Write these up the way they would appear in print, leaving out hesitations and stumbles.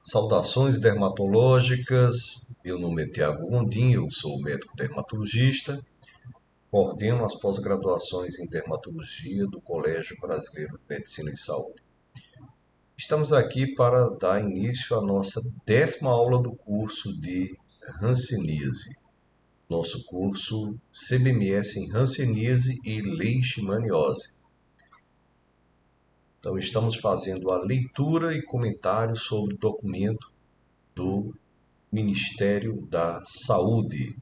Saudações dermatológicas, meu nome é Tiago Gondim, eu sou médico dermatologista, coordeno as pós-graduações em dermatologia do Colégio Brasileiro de Medicina e Saúde. Estamos aqui para dar início à nossa 10ª aula do curso de Hanseníase, nosso curso CBMS em Hanseníase e Leishmaniose. Então, estamos fazendo a leitura e comentário sobre o documento do Ministério da Saúde.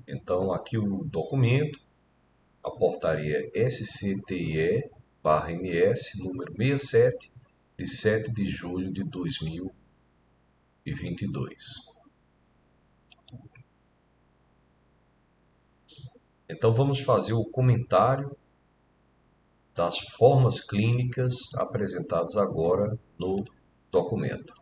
Então, aqui o documento, a portaria SCTIE/MS, número 67, de 7 de julho de 2022. Então, vamos fazer o comentário das formas clínicas apresentadas agora no documento.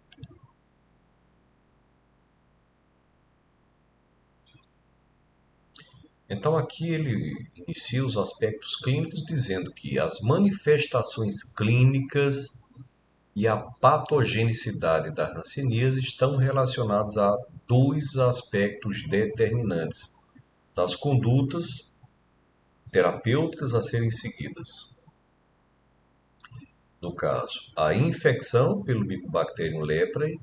Então, aqui ele inicia os aspectos clínicos dizendo que as manifestações clínicas e a patogenicidade da hanseníase estão relacionados a dois aspectos determinantes das condutas terapêuticas a serem seguidas. No caso, a infecção pelo Mycobacterium leprae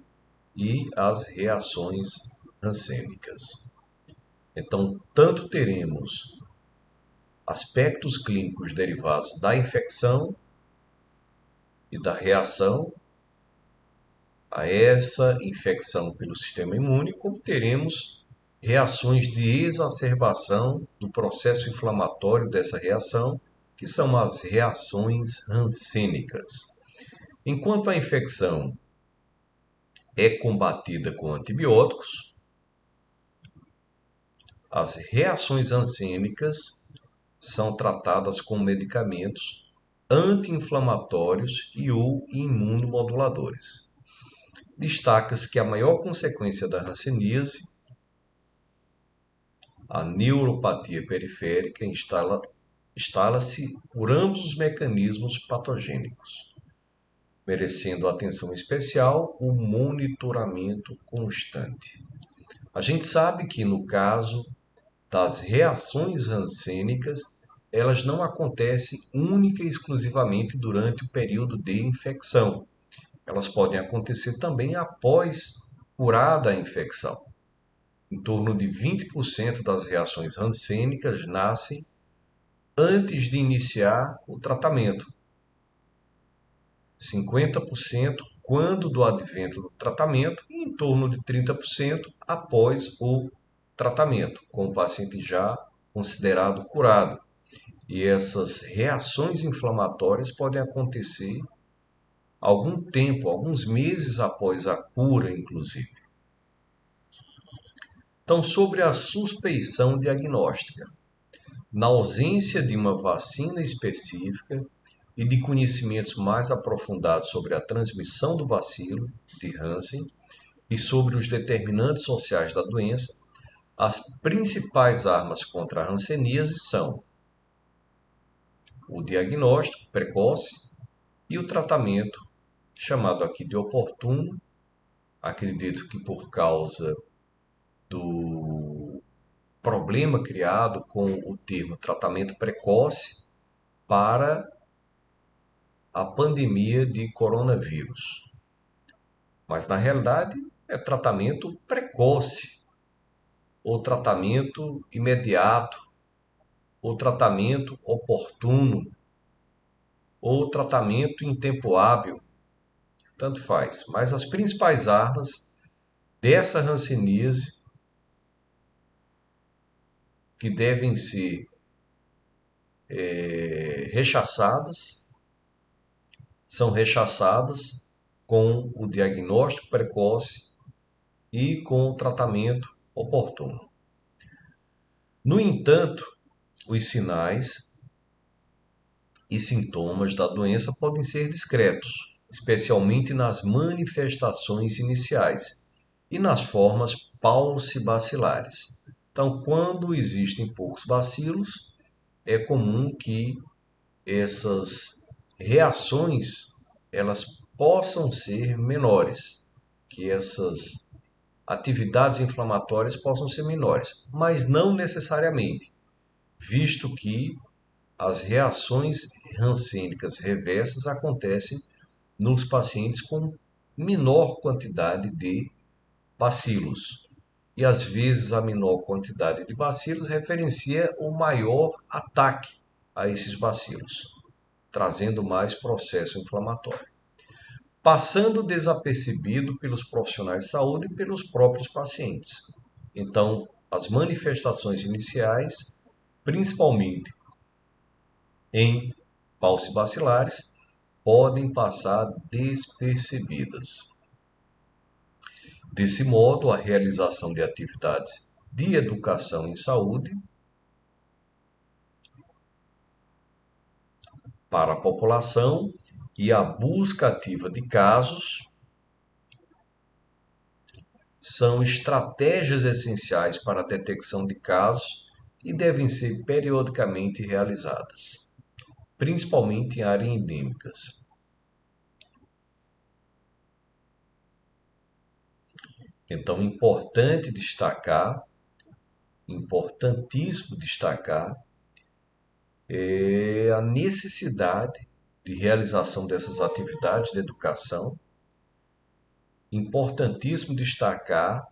e as reações hansênicas. Então, tanto teremos aspectos clínicos derivados da infecção e da reação a essa infecção pelo sistema imune, como teremos reações de exacerbação do processo inflamatório dessa reação, que são as reações hansênicas. Enquanto a infecção é combatida com antibióticos, as reações hansênicas são tratadas com medicamentos anti-inflamatórios e ou imunomoduladores. Destaca-se que a maior consequência da hanseníase, a neuropatia periférica, instala-se por ambos os mecanismos patogênicos, merecendo atenção especial o monitoramento constante. A gente sabe que no caso das reações hansênicas, elas não acontecem única e exclusivamente durante o período de infecção. Elas podem acontecer também após curada a infecção. Em torno de 20% das reações hansênicas nascem antes de iniciar o tratamento. 50% quando do advento do tratamento e em torno de 30% após o tratamento, com o paciente já considerado curado. E essas reações inflamatórias podem acontecer algum tempo, alguns meses após a cura, inclusive. Então, sobre a suspeição diagnóstica. Na ausência de uma vacina específica e de conhecimentos mais aprofundados sobre a transmissão do bacilo de Hansen e sobre os determinantes sociais da doença, as principais armas contra a hanseníase são o diagnóstico precoce e o tratamento, chamado aqui de oportuno, acredito que por causa do problema criado com o termo tratamento precoce para a pandemia de coronavírus. Mas na realidade é tratamento precoce, ou tratamento imediato, ou tratamento oportuno, ou tratamento em tempo hábil, tanto faz. Mas as principais armas dessa hanseníase que devem ser rechaçadas, são rechaçadas com o diagnóstico precoce e com o tratamento oportuno. No entanto, os sinais e sintomas da doença podem ser discretos, especialmente nas manifestações iniciais e nas formas paucibacilares. Então, quando existem poucos bacilos, é comum que essas reações elas possam ser menores, que essas atividades inflamatórias possam ser menores, mas não necessariamente, visto que as reações rancênicas reversas acontecem nos pacientes com menor quantidade de bacilos. E às vezes a menor quantidade de bacilos referencia o maior ataque a esses bacilos, trazendo mais processo inflamatório, passando desapercebido pelos profissionais de saúde e pelos próprios pacientes. Então, as manifestações iniciais, principalmente em paucibacilares, podem passar despercebidas. Desse modo, a realização de atividades de educação em saúde para a população e a busca ativa de casos são estratégias essenciais para a detecção de casos e devem ser periodicamente realizadas, principalmente em áreas endêmicas. Então, importantíssimo destacar a necessidade de realização dessas atividades de educação. Importantíssimo destacar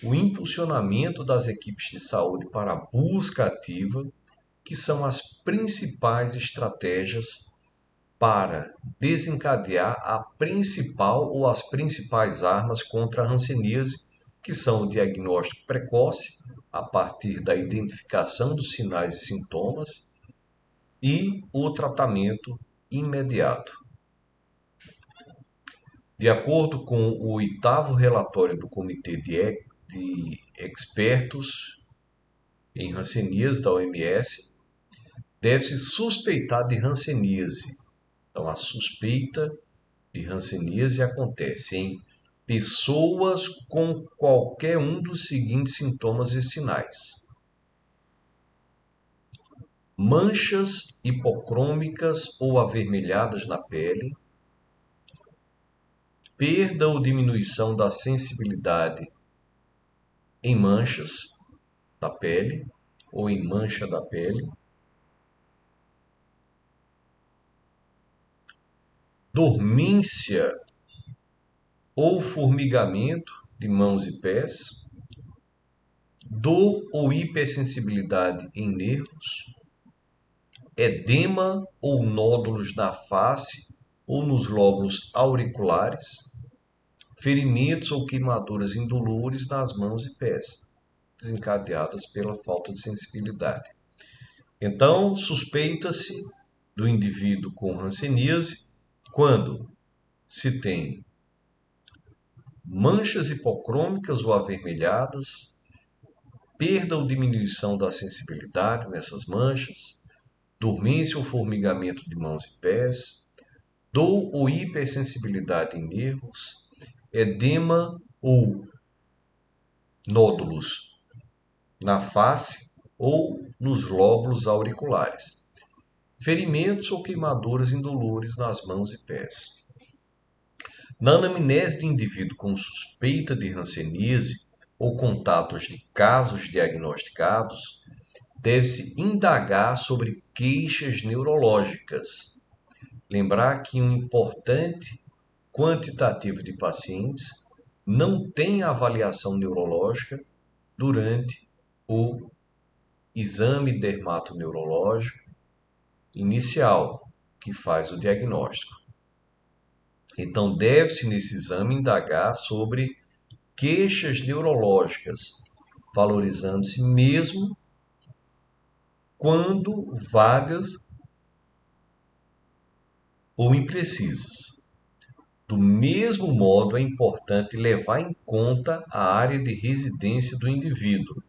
o impulsionamento das equipes de saúde para a busca ativa, que são as principais estratégias para desencadear a principal ou as principais armas contra a hanseníase, que são o diagnóstico precoce, a partir da identificação dos sinais e sintomas, e o tratamento imediato. De acordo com o 8º relatório do Comitê de Expertos em Hanseníase da OMS, deve-se suspeitar de hanseníase. Então, a suspeita de hanseníase acontece em pessoas com qualquer um dos seguintes sintomas e sinais: manchas hipocrômicas ou avermelhadas na pele, perda ou diminuição da sensibilidade em manchas da pele ou em mancha da pele, dormência ou formigamento de mãos e pés, dor ou hipersensibilidade em nervos, edema ou nódulos na face ou nos lóbulos auriculares, ferimentos ou queimaduras indolores nas mãos e pés, desencadeadas pela falta de sensibilidade. Então, suspeita-se do indivíduo com hanseníase quando se tem manchas hipocrômicas ou avermelhadas, perda ou diminuição da sensibilidade nessas manchas, dormência ou formigamento de mãos e pés, dor ou hipersensibilidade em nervos, edema ou nódulos na face ou nos lóbulos auriculares, ferimentos ou queimaduras indolores nas mãos e pés. Na anamnese de indivíduo com suspeita de hanseníase ou contatos de casos diagnosticados, deve-se indagar sobre queixas neurológicas. Lembrar que um importante quantitativo de pacientes não tem avaliação neurológica durante o exame dermatoneurológico inicial, que faz o diagnóstico. Então, deve-se nesse exame indagar sobre queixas neurológicas, valorizando-se mesmo quando vagas ou imprecisas. Do mesmo modo, é importante levar em conta a área de residência do indivíduo,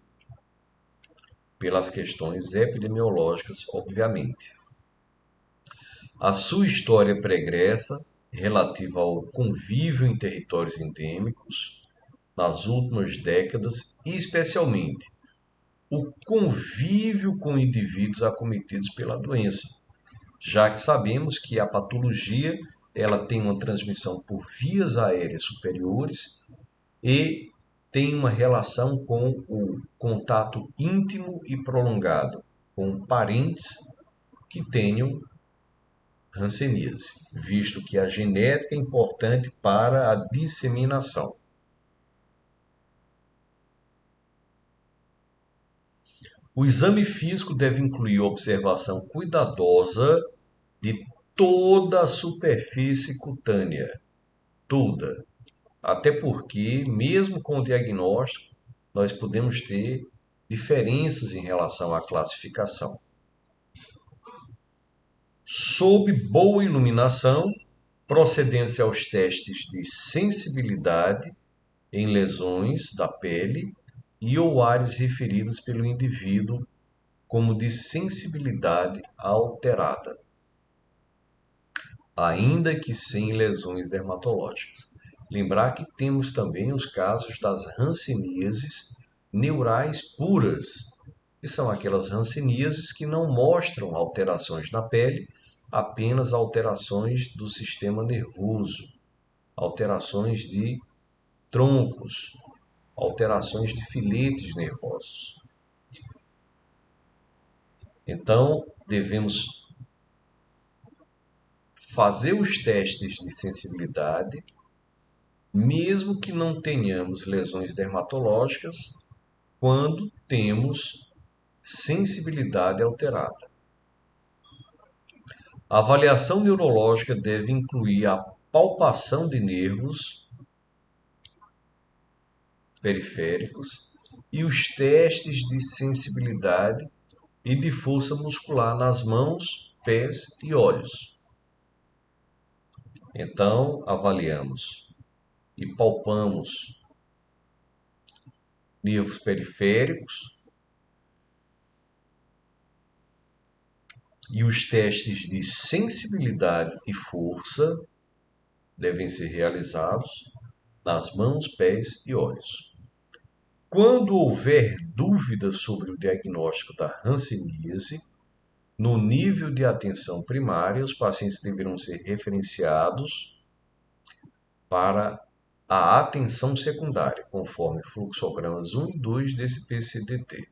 pelas questões epidemiológicas, obviamente. A sua história pregressa, relativa ao convívio em territórios endêmicos, nas últimas décadas, e especialmente o convívio com indivíduos acometidos pela doença, já que sabemos que a patologia ela tem uma transmissão por vias aéreas superiores e tem uma relação com o contato íntimo e prolongado com parentes que tenham hanseníase, visto que a genética é importante para a disseminação. O exame físico deve incluir observação cuidadosa de toda a superfície cutânea, toda. Até porque, mesmo com o diagnóstico, nós podemos ter diferenças em relação à classificação. Sob boa iluminação, procedendo-se aos testes de sensibilidade em lesões da pele e ou áreas referidas pelo indivíduo como de sensibilidade alterada, ainda que sem lesões dermatológicas. Lembrar que temos também os casos das hanseníases neurais puras, que são aquelas hanseníases que não mostram alterações na pele, apenas alterações do sistema nervoso, alterações de troncos, alterações de filetes nervosos. Então, devemos fazer os testes de sensibilidade, mesmo que não tenhamos lesões dermatológicas, quando temos sensibilidade alterada. A avaliação neurológica deve incluir a palpação de nervos periféricos e os testes de sensibilidade e de força muscular nas mãos, pés e olhos. Então, avaliamos e palpamos nervos periféricos e os testes de sensibilidade e força devem ser realizados nas mãos, pés e olhos. Quando houver dúvidas sobre o diagnóstico da hanseníase, no nível de atenção primária, os pacientes deverão ser referenciados para a atenção secundária, conforme fluxogramas 1 e 2 desse PCDT.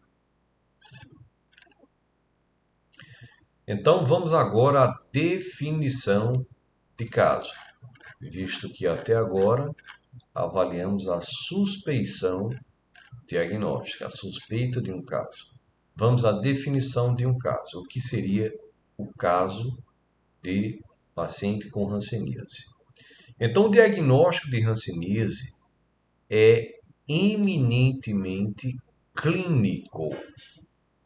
Então, vamos agora à definição de caso, visto que até agora avaliamos a suspeição diagnóstica, a suspeita de um caso. Vamos à definição de um caso. O que seria o caso de paciente com hanseníase? Então, o diagnóstico de hanseníase é eminentemente clínico,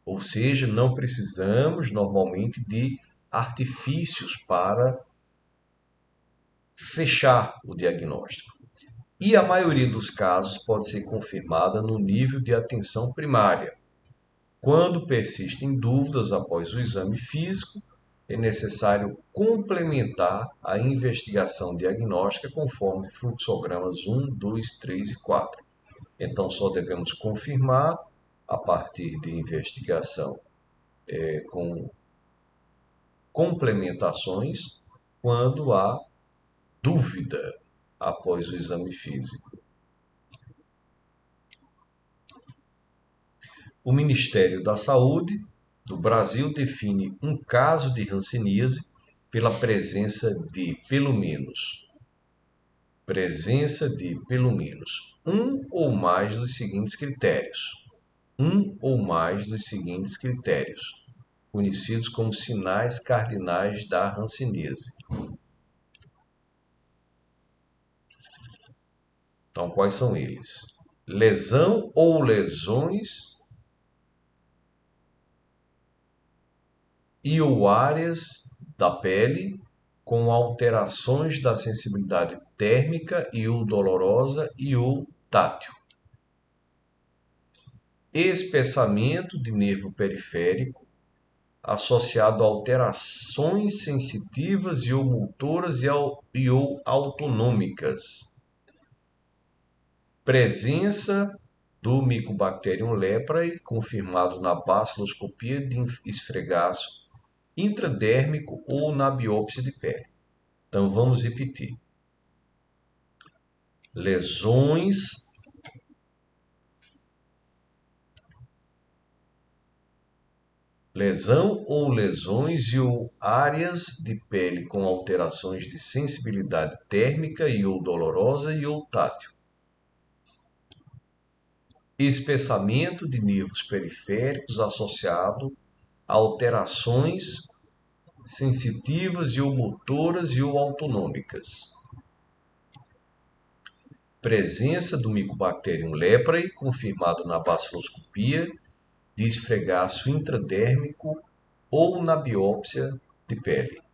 ou seja, não precisamos normalmente de artifícios para fechar o diagnóstico. E a maioria dos casos pode ser confirmada no nível de atenção primária. Quando persistem dúvidas após o exame físico, é necessário complementar a investigação diagnóstica conforme fluxogramas 1, 2, 3 e 4. Então, só devemos confirmar a partir de investigação com complementações quando há dúvida após o exame físico. O Ministério da Saúde do Brasil define um caso de hanseníase pela presença de pelo menos um ou mais dos seguintes critérios. Conhecidos como sinais cardinais da hanseníase. Então, quais são eles? Lesão ou lesões e ou áreas da pele com alterações da sensibilidade térmica e ou dolorosa e ou tátil. Espessamento de nervo periférico associado a alterações sensitivas e ou motoras e ou autonômicas. Presença do Mycobacterium leprae, confirmado na baciloscopia de esfregaço intradérmico ou na biópsia de pele. Então vamos repetir. Lesão ou lesões ou áreas de pele com alterações de sensibilidade térmica e ou dolorosa e ou tátil. Espessamento de nervos periféricos associado a alterações sensitivas e ou motoras e ou autonômicas. Presença do Mycobacterium leprae, confirmado na baciloscopia de esfregaço intradérmico ou na biópsia de pele.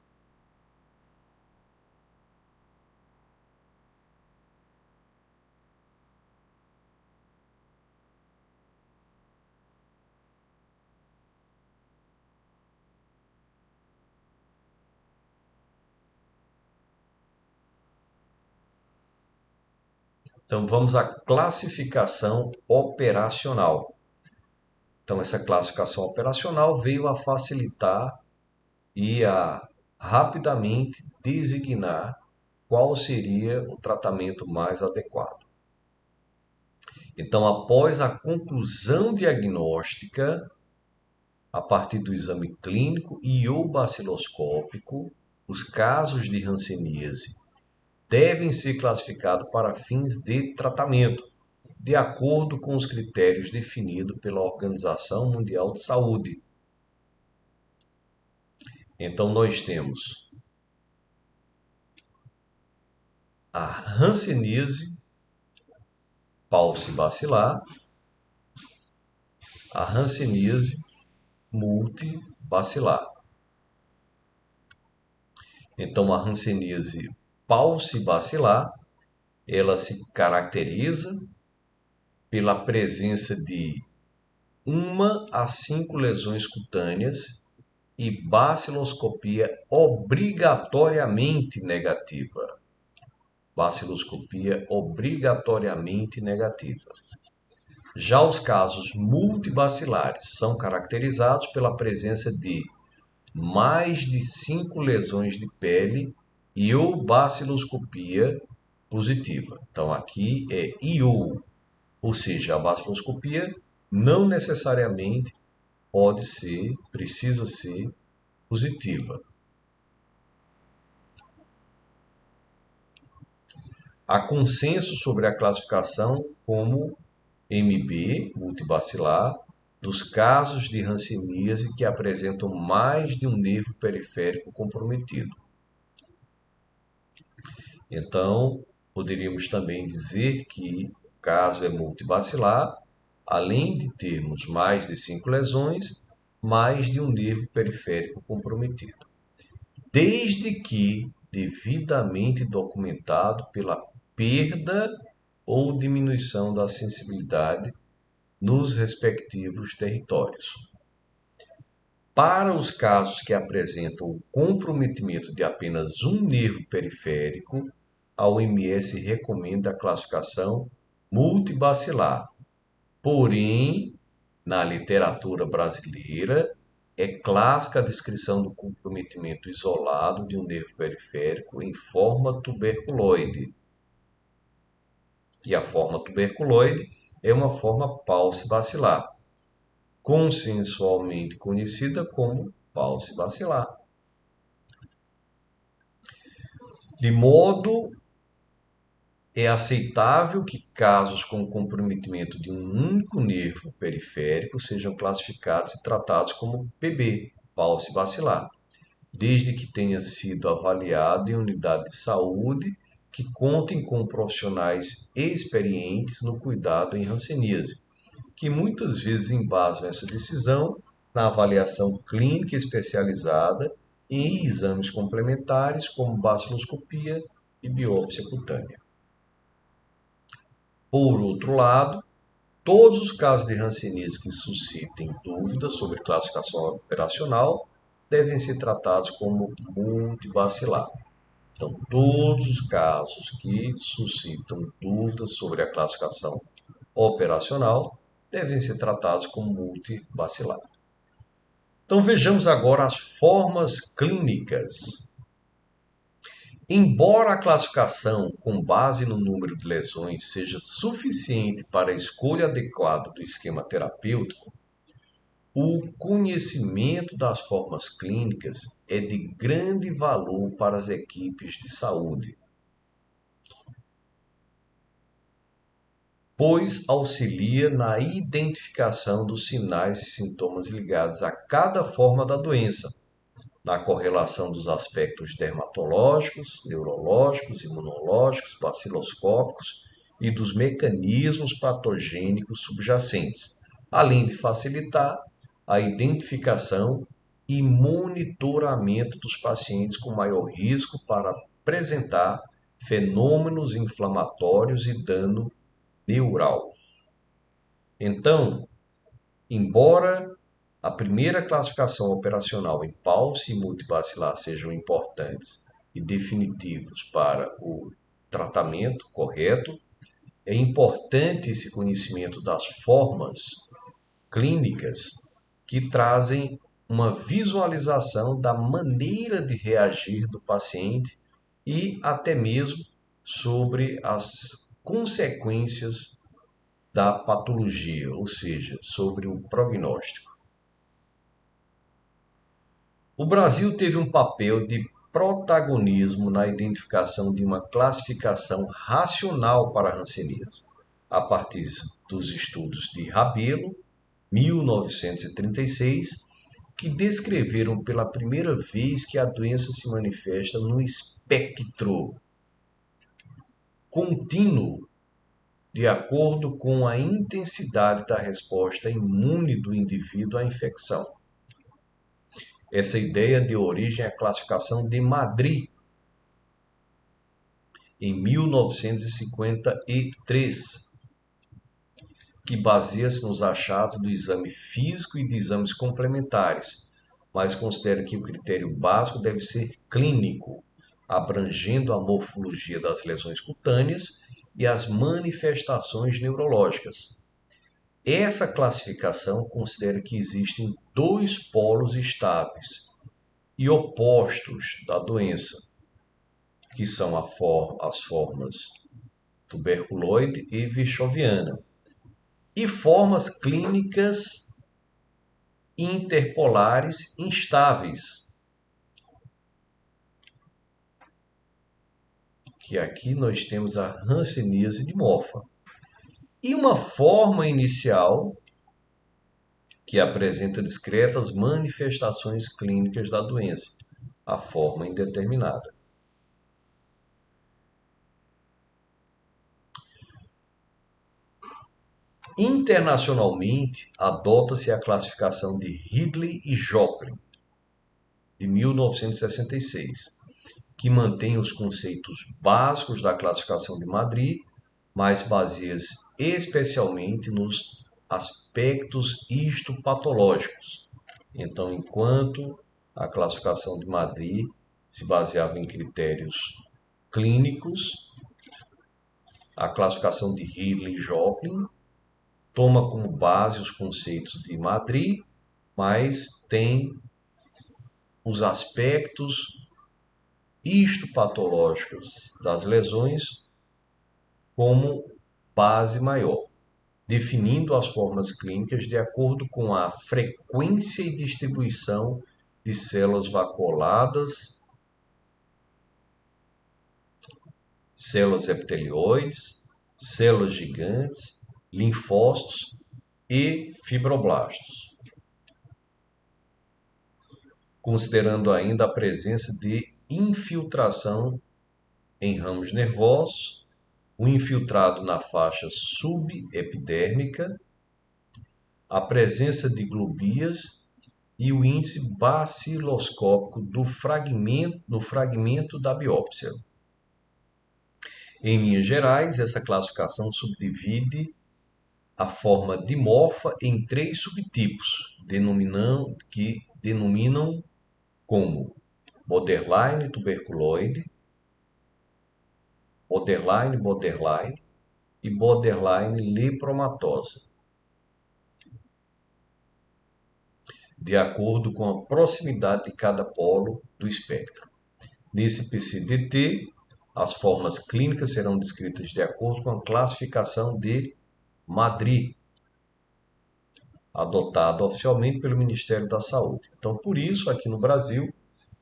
Então vamos à classificação operacional. Então essa classificação operacional veio a facilitar e a rapidamente designar qual seria o tratamento mais adequado. Então, após a conclusão diagnóstica, a partir do exame clínico e ou baciloscópico, os casos de hanseníase devem ser classificados para fins de tratamento, de acordo com os critérios definidos pela Organização Mundial de Saúde. Então, nós temos a hanseníase paucibacilar, a hanseníase multibacilar. Então, a hanseníase paucibacilar, ela se caracteriza pela presença de 1 a 5 lesões cutâneas e baciloscopia obrigatoriamente negativa. Baciloscopia obrigatoriamente negativa. Já os casos multibacilares são caracterizados pela presença de mais de 5 lesões de pele e ou baciloscopia positiva. Então aqui é IU, ou seja, a baciloscopia não necessariamente precisa ser positiva. Há consenso sobre a classificação como MB, multibacilar, dos casos de hanseníase que apresentam mais de um nervo periférico comprometido. Então, poderíamos também dizer que o caso é multibacilar, além de termos mais de 5 lesões, mais de um nervo periférico comprometido. Desde que devidamente documentado pela perda ou diminuição da sensibilidade nos respectivos territórios. Para os casos que apresentam o comprometimento de apenas um nervo periférico, a OMS recomenda a classificação multibacilar. Porém, na literatura brasileira, é clássica a descrição do comprometimento isolado de um nervo periférico em forma tuberculoide. E a forma tuberculoide é uma forma paucibacilar, consensualmente conhecida como paucibacilar. De modo é aceitável que casos com comprometimento de um único nervo periférico sejam classificados e tratados como PB, paucibacilar, desde que tenha sido avaliado em unidade de saúde que contem com profissionais experientes no cuidado em hanseníase, que muitas vezes embasam essa decisão na avaliação clínica especializada e em exames complementares como baciloscopia e biópsia cutânea. Por outro lado, todos os casos de hanseníase que suscitem dúvidas sobre classificação operacional devem ser tratados como multibacilar. Então, todos os casos que suscitam dúvidas sobre a classificação operacional devem ser tratados como multibacilar. Então vejamos agora as formas clínicas. Embora a classificação com base no número de lesões seja suficiente para a escolha adequada do esquema terapêutico, o conhecimento das formas clínicas é de grande valor para as equipes de saúde, pois auxilia na identificação dos sinais e sintomas ligados a cada forma da doença, na correlação dos aspectos dermatológicos, neurológicos, imunológicos, baciloscópicos e dos mecanismos patogênicos subjacentes, além de facilitar a identificação e monitoramento dos pacientes com maior risco para apresentar fenômenos inflamatórios e dano neural. Então, embora a primeira classificação operacional em Palsy e multibacilar sejam importantes e definitivos para o tratamento correto, é importante esse conhecimento das formas clínicas que trazem uma visualização da maneira de reagir do paciente e até mesmo sobre as consequências da patologia, ou seja, sobre o prognóstico. O Brasil teve um papel de protagonismo na identificação de uma classificação racional para a hanseníase, a partir dos estudos de Rabelo, 1936, que descreveram pela primeira vez que a doença se manifesta no espectro contínuo de acordo com a intensidade da resposta imune do indivíduo à infecção. Essa ideia deu origem à classificação de Madrid, em 1953, que baseia-se nos achados do exame físico e de exames complementares, mas considera que o critério básico deve ser clínico, abrangendo a morfologia das lesões cutâneas e as manifestações neurológicas. Essa classificação considera que existem dois polos estáveis e opostos da doença, que são as formas tuberculoide e virchoviana, e formas clínicas interpolares instáveis, que aqui nós temos a hanseníase dimorfa, e uma forma inicial que apresenta discretas manifestações clínicas da doença, a forma indeterminada. Internacionalmente, adota-se a classificação de Ridley e Joplin, de 1966, que mantém os conceitos básicos da classificação de Madrid, mas baseia-se especialmente nos aspectos histopatológicos. Então, enquanto a classificação de Madrid se baseava em critérios clínicos, a classificação de Ridley e Joplin toma como base os conceitos de Madrid, mas tem os aspectos histopatológicos das lesões como base maior, definindo as formas clínicas de acordo com a frequência e distribuição de células vacuoladas, células epitelioides, células gigantes, linfócitos e fibroblastos, considerando ainda a presença de infiltração em ramos nervosos, o infiltrado na faixa subepidérmica, a presença de globias e o índice baciloscópico no fragmento da biópsia. Em linhas gerais, essa classificação subdivide a forma dimorfa em 3 subtipos, que denominam como borderline tuberculoide, borderline, e borderline lepromatosa, de acordo com a proximidade de cada polo do espectro. Nesse PCDT, as formas clínicas serão descritas de acordo com a classificação de Madrid, adotada oficialmente pelo Ministério da Saúde. Então, por isso, aqui no Brasil,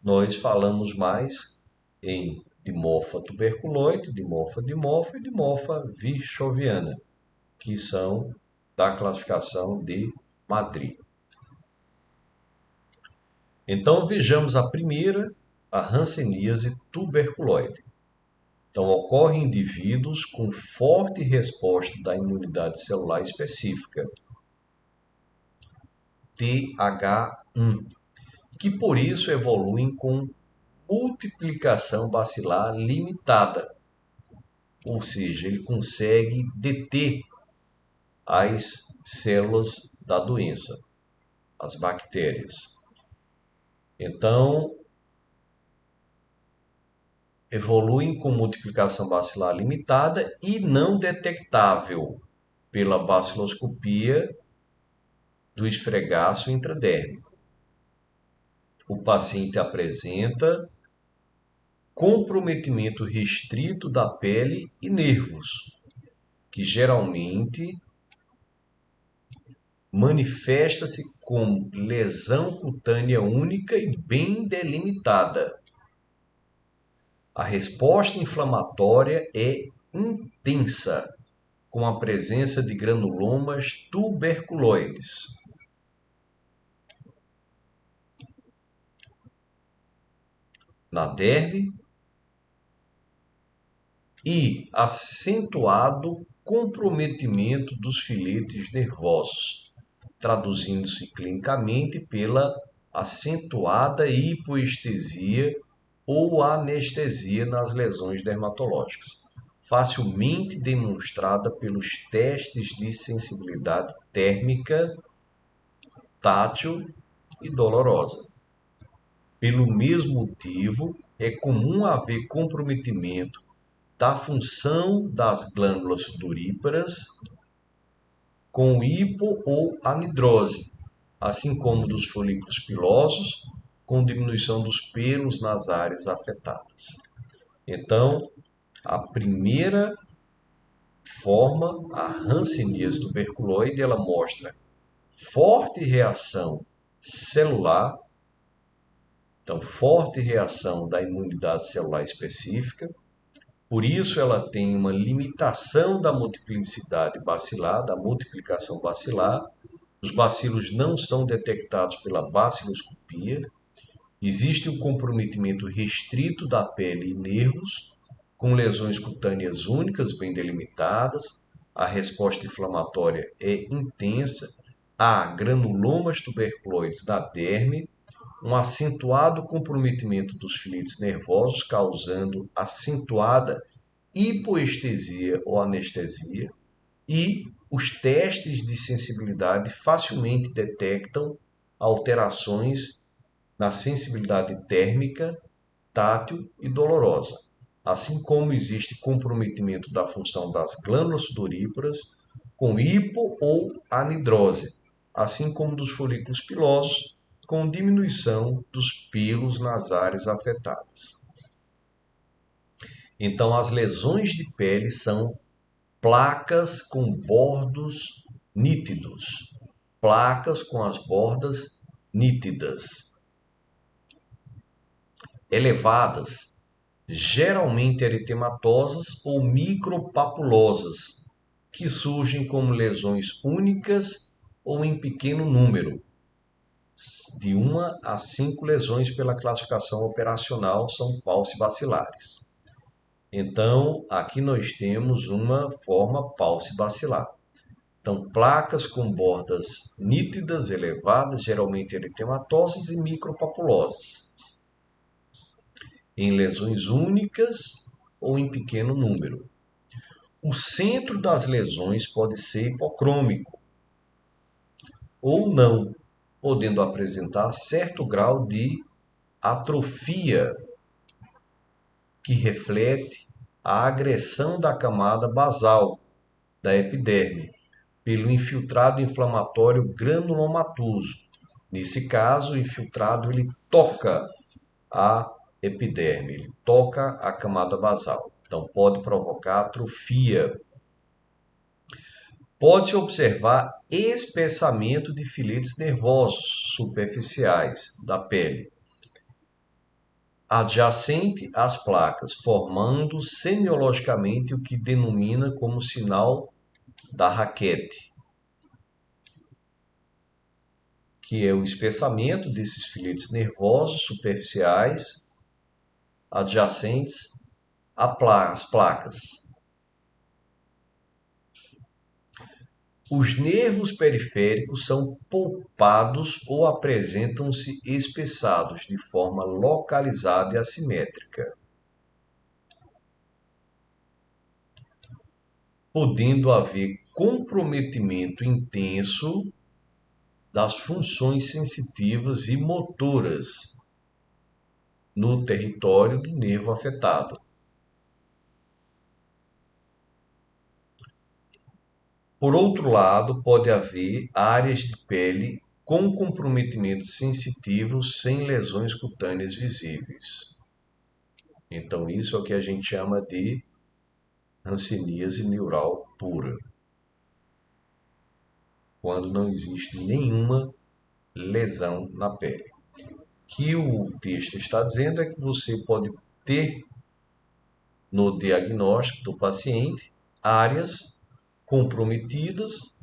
nós falamos mais em dimorfa tuberculoide, dimorfa dimorfa e dimorfa virchoviana, que são da classificação de Madrid. Então, vejamos a primeira, a hanseníase tuberculoide. Então, ocorre em indivíduos com forte resposta da imunidade celular específica, TH1, que por isso evoluem com multiplicação bacilar limitada, ou seja, ele consegue deter as células da doença, as bactérias. Então, evoluem com multiplicação bacilar limitada e não detectável pela baciloscopia do esfregaço intradérmico. O paciente apresenta comprometimento restrito da pele e nervos, que geralmente manifesta-se como lesão cutânea única e bem delimitada. A resposta inflamatória é intensa, com a presença de granulomas tuberculoides. Na derme e acentuado comprometimento dos filetes nervosos, traduzindo-se clinicamente pela acentuada hipoestesia ou anestesia nas lesões dermatológicas, facilmente demonstrada pelos testes de sensibilidade térmica, tátil e dolorosa. Pelo mesmo motivo, é comum haver comprometimento da função das glândulas sudoríparas com hipo ou anidrose, assim como dos folículos pilosos, com diminuição dos pelos nas áreas afetadas. Então, a primeira forma, a hanseníase tuberculoide, ela mostra forte reação celular, então forte reação da imunidade celular específica. Por isso, ela tem uma limitação da multiplicidade bacilar, da multiplicação bacilar. Os bacilos não são detectados pela baciloscopia. Existe um comprometimento restrito da pele e nervos, com lesões cutâneas únicas bem delimitadas. A resposta inflamatória é intensa. Há granulomas tuberculoides na derme, um acentuado comprometimento dos filetes nervosos, causando acentuada hipoestesia ou anestesia, e os testes de sensibilidade facilmente detectam alterações na sensibilidade térmica, tátil e dolorosa, assim como existe comprometimento da função das glândulas sudoríparas com hipo ou anidrose, assim como dos folículos pilosos, com diminuição dos pelos nas áreas afetadas. Então, as lesões de pele são placas com bordos nítidos, placas com as bordas nítidas, elevadas, geralmente eritematosas ou micropapulosas, que surgem como lesões únicas ou em pequeno número. De 1 a 5 lesões pela classificação operacional são paucibacilares. Então, aqui nós temos uma forma paucibacilar. Então, placas com bordas nítidas, elevadas, geralmente eritematosas e micropapulosas, em lesões únicas ou em pequeno número. O centro das lesões pode ser hipocrômico ou não, podendo apresentar certo grau de atrofia, que reflete a agressão da camada basal, da epiderme, pelo infiltrado inflamatório granulomatoso. Nesse caso, o infiltrado ele toca a epiderme, ele toca a camada basal. Então, pode provocar atrofia. Pode-se observar espessamento de filetes nervosos superficiais da pele, adjacente às placas, formando semiologicamente o que denomina como sinal da raquete, que é o espessamento desses filetes nervosos superficiais adjacentes às placas. Os nervos periféricos são polpados ou apresentam-se espessados de forma localizada e assimétrica, podendo haver comprometimento intenso das funções sensitivas e motoras no território do nervo afetado. Por outro lado, pode haver áreas de pele com comprometimento sensitivo sem lesões cutâneas visíveis. Então, isso é o que a gente chama de hanseníase neural pura, quando não existe nenhuma lesão na pele. O que o texto está dizendo é que você pode ter no diagnóstico do paciente áreas comprometidas,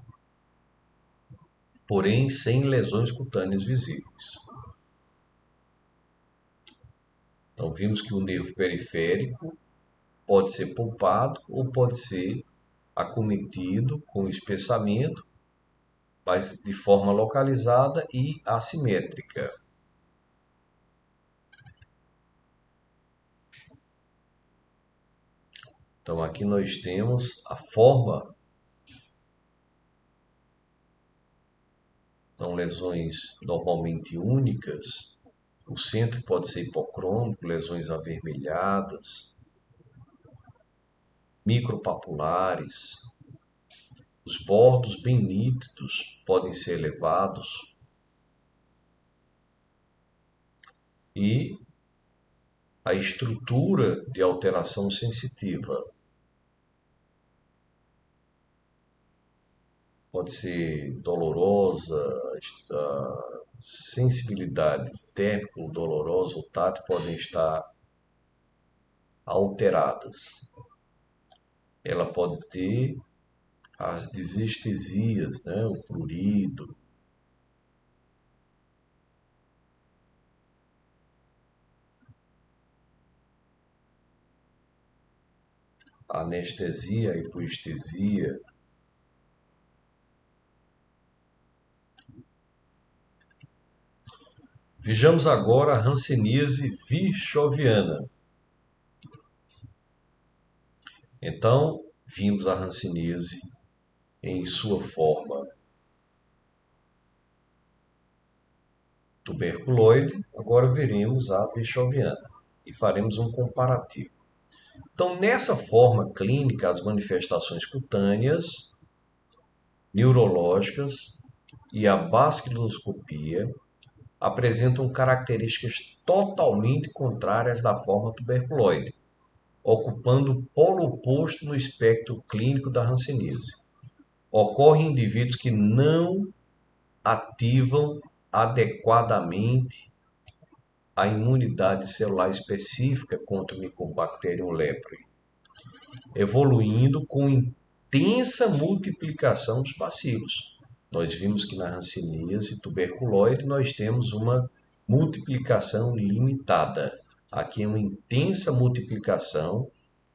porém sem lesões cutâneas visíveis. Então, vimos que o nervo periférico pode ser polpado ou pode ser acometido com espessamento, mas de forma localizada e assimétrica. Então, aqui nós temos a forma. Então, lesões normalmente únicas. O centro pode ser hipocrômico, lesões avermelhadas, micropapulares. Os bordos bem nítidos podem ser elevados. E a estrutura de alteração sensitiva pode ser dolorosa, a sensibilidade térmica ou dolorosa ou tátil podem estar alteradas. Ela pode ter as desestesias, né? O prurido, a anestesia, a hipoestesia. Vejamos agora a hanseníase virchoviana. Então, vimos a hanseníase em sua forma tuberculoide, agora veremos a virchoviana e faremos um comparativo. Então, nessa forma clínica, as manifestações cutâneas, neurológicas e a basculoscopia apresentam características totalmente contrárias da forma tuberculoide, ocupando o polo oposto no espectro clínico da hanseníase. Ocorrem em indivíduos que não ativam adequadamente a imunidade celular específica contra o Mycobacterium leprae, evoluindo com intensa multiplicação dos bacilos. Nós vimos que na hanseníase tuberculoide nós temos uma multiplicação limitada. Aqui é uma intensa multiplicação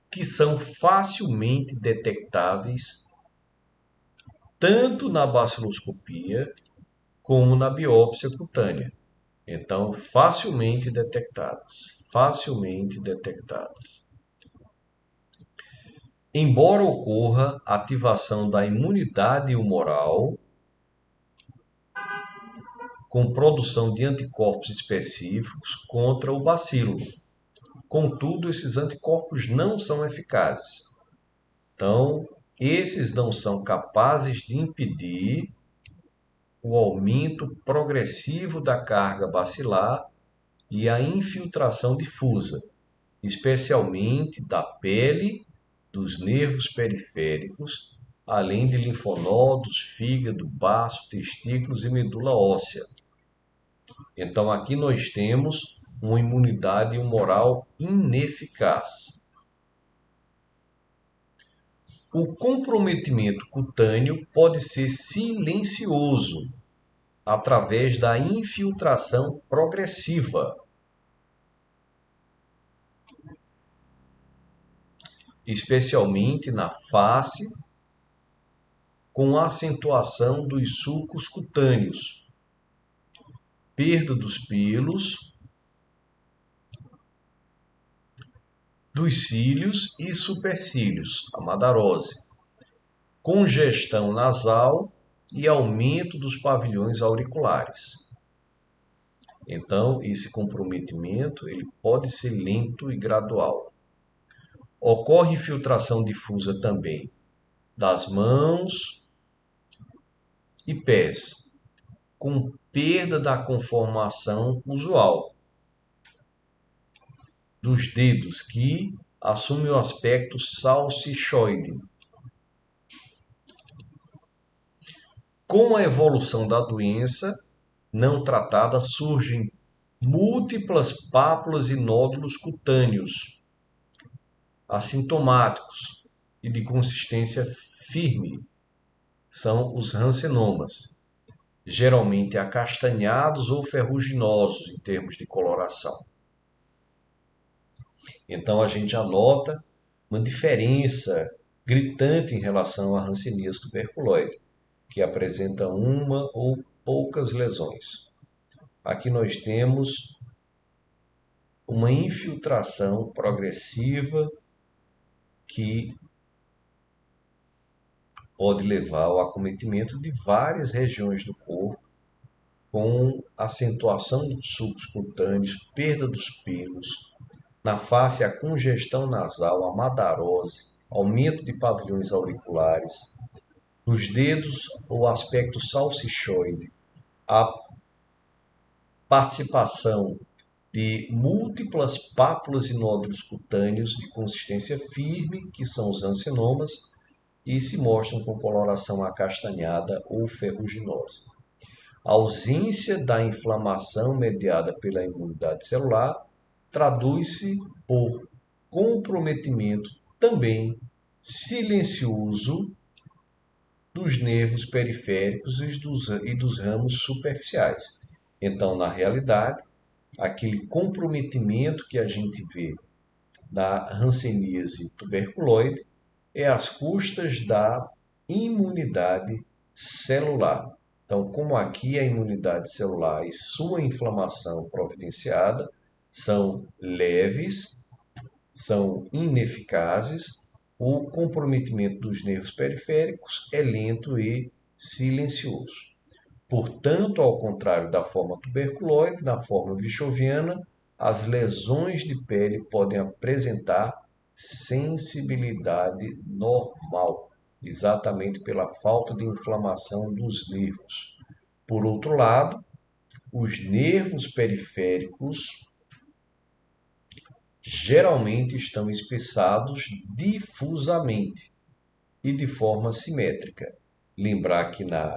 que são facilmente detectáveis tanto na baciloscopia como na biópsia cutânea. Então, facilmente detectadas. Facilmente detectadas. Embora ocorra ativação da imunidade humoral, com produção de anticorpos específicos contra o bacilo. Contudo, esses anticorpos não são eficazes. Então, Esses não são capazes de impedir o aumento progressivo da carga bacilar e a infiltração difusa, especialmente da pele, dos nervos periféricos, além de linfonodos, fígado, baço, testículos e medula óssea. Então aqui nós temos uma imunidade humoral ineficaz. O comprometimento cutâneo pode ser silencioso, através da infiltração progressiva, especialmente na face, com acentuação dos sulcos cutâneos, perda dos pelos, dos cílios e supercílios, a madarose, congestão nasal e aumento dos pavilhões auriculares. Então, esse comprometimento ele pode ser lento e gradual. Ocorre infiltração difusa também das mãos e pés, com perda da conformação usual dos dedos, que assume o aspecto salsichoide. Com a evolução da doença não tratada, surgem múltiplas pápulas e nódulos cutâneos, assintomáticos e de consistência firme. São os rancenomas, geralmente acastanhados ou ferruginosos em termos de coloração. Então a gente já nota uma diferença gritante em relação à hanseníase tuberculoide, que apresenta uma ou poucas lesões. Aqui nós temos uma infiltração progressiva que pode levar ao acometimento de várias regiões do corpo, com acentuação dos sulcos cutâneos, perda dos pelos, na face a congestão nasal, a madarose, aumento de pavilhões auriculares, nos dedos o aspecto salsichoide, a participação de múltiplas pápulas e nódulos cutâneos de consistência firme, que são os rancenomas, e se mostram com coloração acastanhada ou ferruginosa. A ausência da inflamação mediada pela imunidade celular traduz-se por comprometimento também silencioso dos nervos periféricos e dos ramos superficiais. Então, na realidade, aquele comprometimento que a gente vê da hanseníase tuberculoide é às custas da imunidade celular. Então, como aqui a imunidade celular e sua inflamação providenciada são leves, são ineficazes, o comprometimento dos nervos periféricos é lento e silencioso. Portanto, ao contrário da forma tuberculoide, na forma vichoviana, as lesões de pele podem apresentar sensibilidade normal, exatamente pela falta de inflamação dos nervos. Por outro lado, os nervos periféricos geralmente estão espessados difusamente e de forma simétrica. Lembrar que na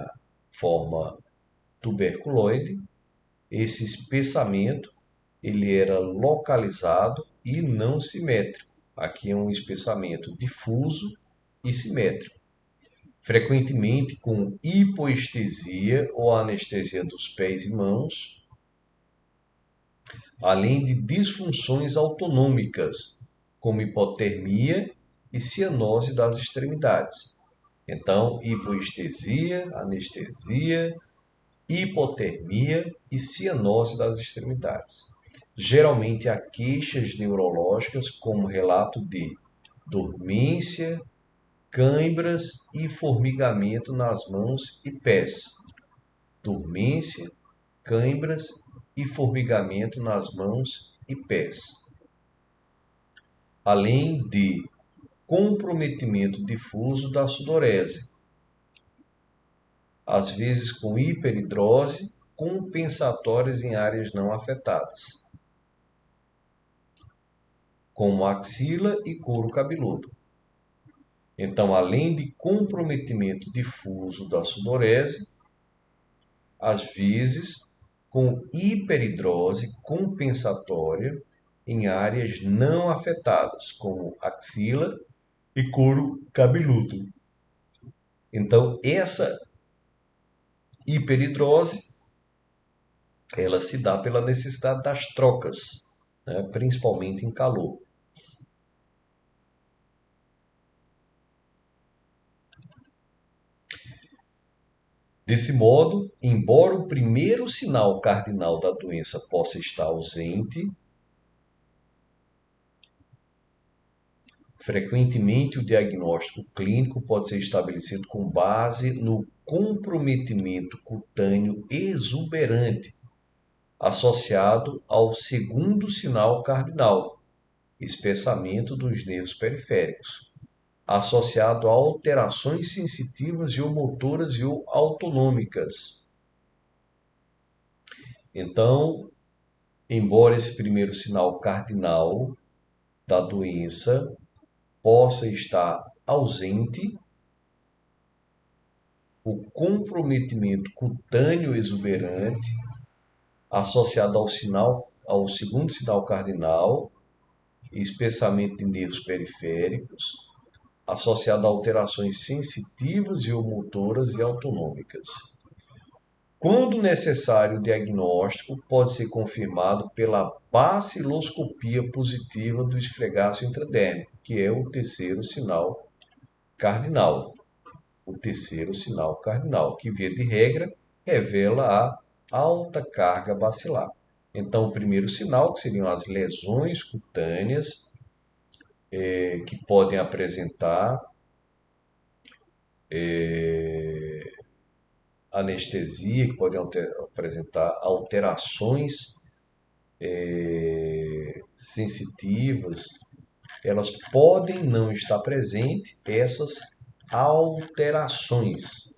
forma tuberculoide, esse espessamento ele era localizado e não simétrico. Aqui é um espessamento difuso e simétrico, frequentemente com hipoestesia ou anestesia dos pés e mãos, além de disfunções autonômicas, como hipotermia e cianose das extremidades. Então, hipoestesia, anestesia, hipotermia e cianose das extremidades. Geralmente há queixas neurológicas como relato de dormência, cãibras e formigamento nas mãos e pés. Dormência, cãibras e formigamento nas mãos e pés. Além de comprometimento difuso da sudorese, às vezes com hiperidrose, compensatórias em áreas não afetadas, como axila e couro cabeludo. Então, além de comprometimento difuso da sudorese, às vezes com hiperidrose compensatória em áreas não afetadas, como axila e couro cabeludo. Então, essa hiperidrose, ela se dá pela necessidade das trocas, né, principalmente em calor. Desse modo, embora o primeiro sinal cardinal da doença possa estar ausente, frequentemente o diagnóstico clínico pode ser estabelecido com base no comprometimento cutâneo exuberante, associado ao segundo sinal cardinal, espessamento dos nervos periféricos, associado a alterações sensitivas e ou motoras e ou autonômicas. Então, embora esse primeiro sinal cardinal da doença possa estar ausente, o comprometimento cutâneo exuberante, associado ao segundo sinal cardinal, espessamento de nervos periféricos, associado a alterações sensitivas e ou motoras e autonômicas. Quando necessário, o diagnóstico pode ser confirmado pela baciloscopia positiva do esfregaço intradérmico, que é o terceiro sinal cardinal. O terceiro sinal cardinal, que via de regra revela a alta carga bacilar. Então, o primeiro sinal, que seriam as lesões cutâneas, que podem apresentar anestesia, que podem apresentar alterações sensitivas, elas podem não estar presentes, essas alterações.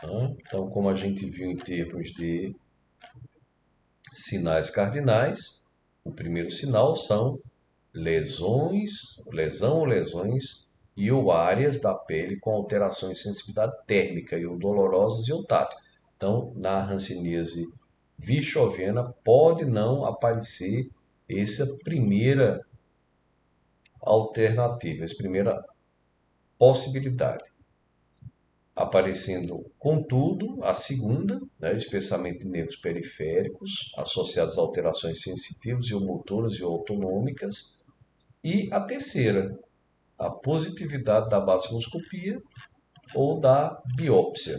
Então, como a gente viu em termos de sinais cardinais, o primeiro sinal são lesão ou lesões e ou áreas da pele com alterações de sensibilidade térmica e ou dolorosas e ou tátil. Então, na hanseníase virchoviana pode não aparecer essa primeira alternativa, essa primeira possibilidade. Aparecendo, contudo, a segunda, né, especialmente de nervos periféricos, associados a alterações sensitivas e ou motoras e ou autonômicas, e a terceira, a positividade da baciloscopia ou da biópsia.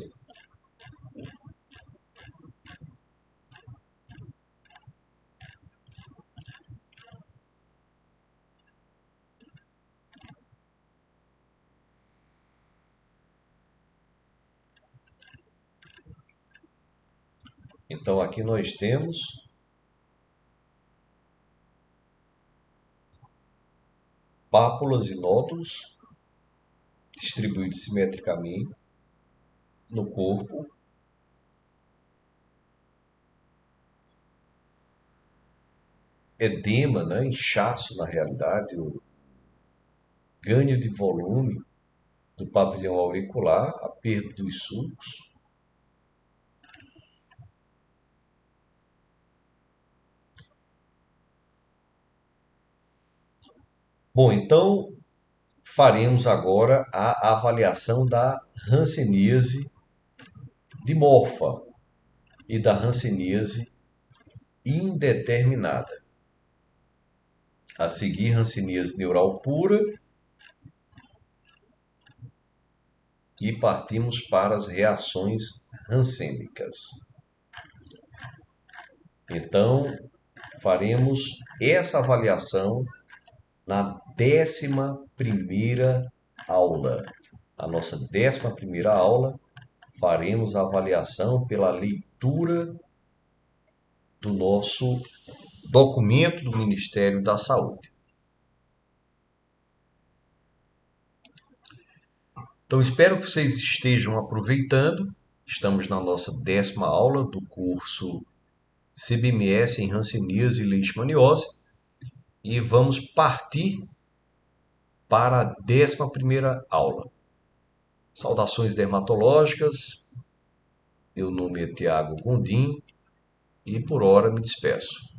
Então, aqui nós temos pápulas e nódulos distribuídos simetricamente no corpo, edema, né, inchaço na realidade, o ganho de volume do pavilhão auricular, a perda dos sulcos. Bom, então faremos agora a avaliação da hanseníase dimorfa e da hanseníase indeterminada. A seguir, hanseníase neural pura e partimos para as reações hansênicas. Então, faremos essa avaliação na 11ª aula. A nossa 11ª aula, faremos a avaliação pela leitura do nosso documento do Ministério da Saúde. Então, espero que vocês estejam aproveitando. Estamos na nossa 10ª aula do curso CBMS em Hanseníase e Leishmaniose e vamos partir para a 11ª aula. Saudações dermatológicas, meu nome é Tiago Gondim e por hora me despeço.